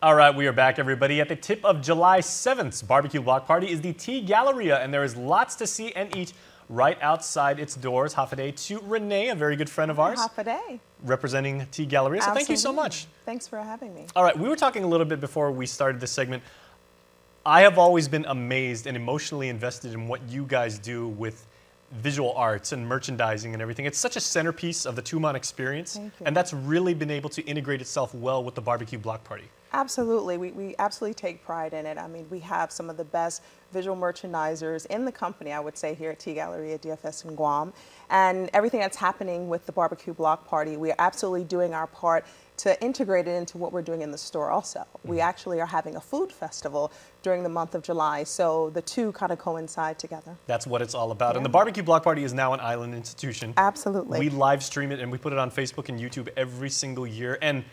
All right, we are back, everybody. At the tip of July 7th's BBQ Block Party is the T-Galleria, and there is lots to see and eat right outside its doors. Hafa to Renee, a very good friend of ours. Hafa representing T-Galleria. So thank you so much. Thanks for having me. All right, we were talking a little bit before we started this segment. I have always been amazed and emotionally invested in what you guys do with visual arts and merchandising and everything. It's such a centerpiece of the Tumon experience, and that's really been able to integrate itself well with the BBQ Block Party. Absolutely. We absolutely take pride in it. I mean, we have some of the best visual merchandisers in the company, I would say, here at T-Galleria DFS in Guam. And everything that's happening with the BBQ Block Party, we are absolutely doing our part to integrate it into what we're doing in the store also. We actually are having a food festival during the month of July, so the two kind of coincide together. That's what it's all about. And the BBQ Block Party is now an island institution. Absolutely. We live stream it and we put it on Facebook and YouTube every single year. And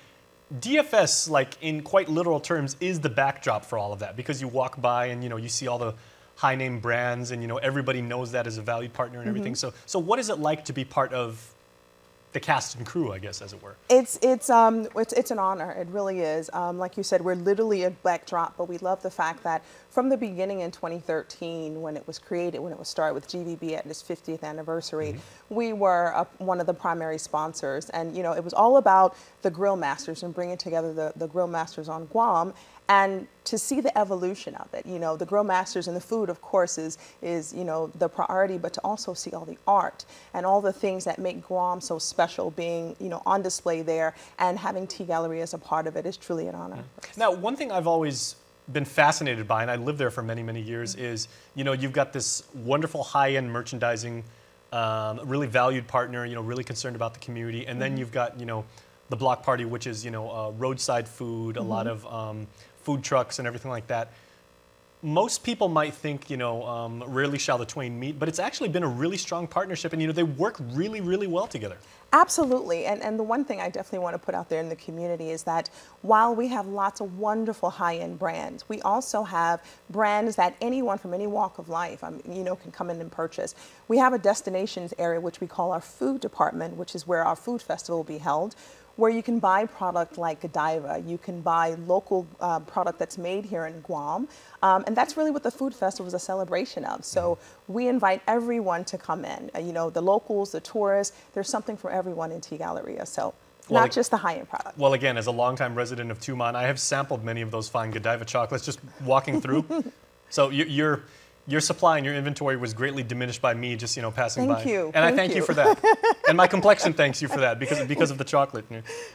DFS, like in quite literal terms, is the backdrop for all of that, because you walk by and you see all the high name brands and everybody knows that as a valued partner and everything. So what is it like to be part of the cast and crew, I guess, as it were? It's an honor. It really is. Like you said, we're literally a backdrop, but we love the fact that from the beginning in 2013, when it was created, when it was started with GVB at its 50th anniversary, we were one of the primary sponsors. And it was all about the grill masters and bringing together the grill masters on Guam. And to see the evolution of it, the grill masters and the food, of course, is the priority, but to also see all the art and all the things that make Guam so special being, on display there, and having T-Galleria as a part of it is truly an honor. Now, one thing I've always been fascinated by, and I lived there for many, many years, is, you've got this wonderful high-end merchandising, really valued partner, really concerned about the community, and then you've got, the Block Party, which is, roadside food, a lot of food trucks and everything like that. Most people might think, rarely shall the twain meet, but it's actually been a really strong partnership, and they work really, really well together. Absolutely, and the one thing I definitely want to put out there in the community is that while we have lots of wonderful high-end brands, we also have brands that anyone from any walk of life, can come in and purchase. We have a destinations area which we call our food department, which is where our food festival will be held, where you can buy product like Godiva, you can buy local product that's made here in Guam, and that's really what the food festival is a celebration of. So we invite everyone to come in, the locals, the tourists, there's something for everyone in T-Galleria, so not just the high-end product. Well, again, as a longtime resident of Tumon, I have sampled many of those fine Godiva chocolates just walking through. So your supply and your inventory was greatly diminished by me just, passing by. Thank you. And I thank you for that. And my complexion thanks you for that because of the chocolate.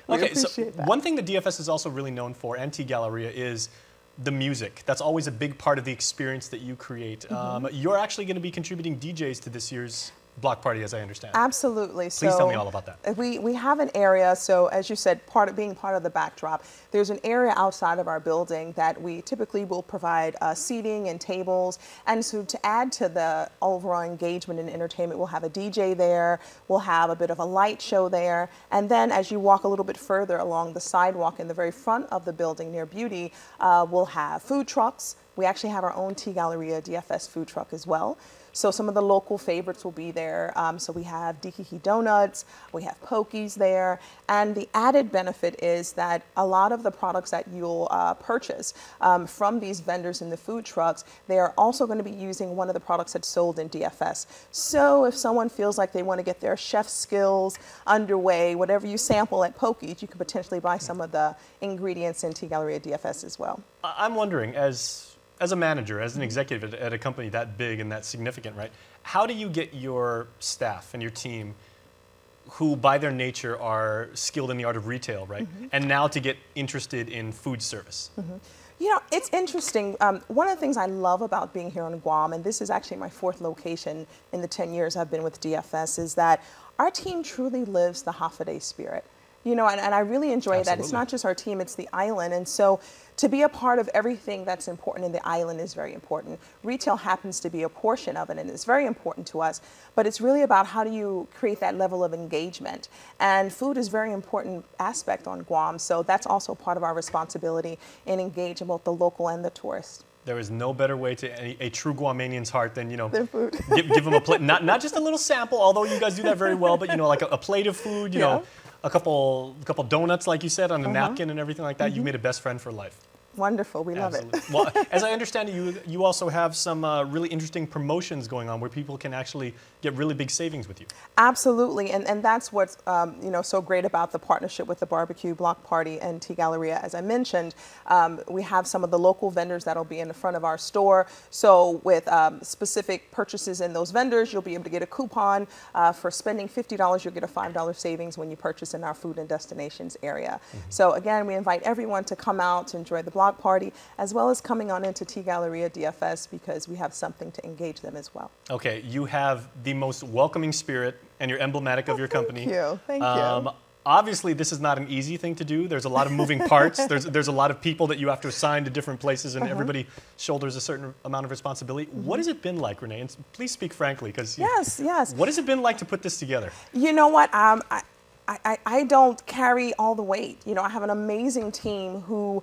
Okay, so one thing that DFS is also really known for, and T-Galleria, is the music. That's always a big part of the experience that you create. You're actually going to be contributing DJs to this year's Block Party, as I understand. Absolutely. Please tell me all about that. We have an area, so as you said, being part of the backdrop, there's an area outside of our building that we typically will provide seating and tables. And so to add to the overall engagement and entertainment, we'll have a DJ there, we'll have a bit of a light show there. And then as you walk a little bit further along the sidewalk in the very front of the building near Beauty, we'll have food trucks. We actually have our own T-Galleria DFS food truck as well. So some of the local favorites will be there. So we have Dikiki Donuts, we have Pokies there, and the added benefit is that a lot of the products that you'll purchase from these vendors in the food trucks, they are also going to be using one of the products that's sold in DFS. So if someone feels like they want to get their chef skills underway, whatever you sample at Pokies, you could potentially buy some of the ingredients in T-Galleria DFS as well. I'm wondering, as a manager, as an executive at a company that big and that significant, right? How do you get your staff and your team, who by their nature are skilled in the art of retail, right? And now to get interested in food service? It's interesting. One of the things I love about being here on Guam, and this is actually my 4th location in the 10 years I've been with DFS, is that our team truly lives the Hafa spirit. And I really enjoy that. It's not just our team, it's the island. And so to be a part of everything that's important in the island is very important. Retail happens to be a portion of it, and it's very important to us. But it's really about how do you create that level of engagement. And food is a very important aspect on Guam. So that's also part of our responsibility in engaging both the local and the tourists. There is no better way to a true Guamanian's heart than, their food. give them a plate, not just a little sample, although you guys do that very well, but, like a plate of food, a couple donuts, like you said, on a napkin and everything like that, you've made a best friend for life. Wonderful. We love it. Well, as I understand it, you also have some really interesting promotions going on where people can actually get really big savings with you. Absolutely, and that's what's so great about the partnership with the BBQ Block Party and T-Galleria. As I mentioned, we have some of the local vendors that'll be in the front of our store. So with specific purchases in those vendors, you'll be able to get a coupon for spending $50. You'll get a $5 savings when you purchase in our food and destinations area. So again, we invite everyone to come out to enjoy the Block Party, as well as coming on into T-Galleria DFS, because we have something to engage them as well. Okay, you have the most welcoming spirit, and you're emblematic of your company. Thank you. Obviously, this is not an easy thing to do. There's a lot of moving parts. There's a lot of people that you have to assign to different places, and everybody shoulders a certain amount of responsibility. What has it been like, Renee? And please speak frankly, because yes. What has it been like to put this together? You know what? I don't carry all the weight. I have an amazing team who,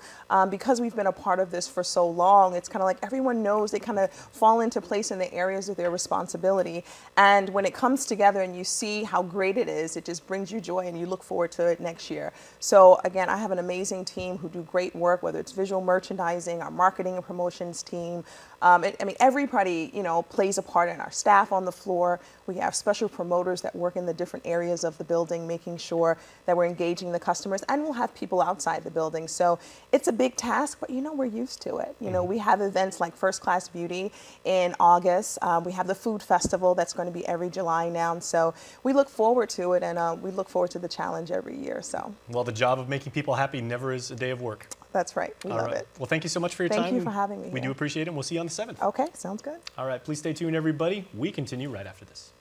because we've been a part of this for so long, it's kind of like everyone knows they kind of fall into place in the areas of their responsibility. And when it comes together and you see how great it is, it just brings you joy and you look forward to it next year. So again, I have an amazing team who do great work, whether it's visual merchandising, our marketing and promotions team. I mean, everybody, plays a part in our staff on the floor. We have special promoters that work in the different areas of the building, making sure that we're engaging the customers, and we'll have people outside the building. So it's a big task, but we're used to it. We have events like First Class Beauty in August. We have the food festival that's going to be every July now. So we look forward to it, and we look forward to the challenge every year. So. Well, the job of making people happy never is a day of work. That's right. We love it. Well, thank you so much for your time. Thank you for having me. We do appreciate it, and we'll see you on the 7th. Okay, sounds good. All right, please stay tuned, everybody. We continue right after this.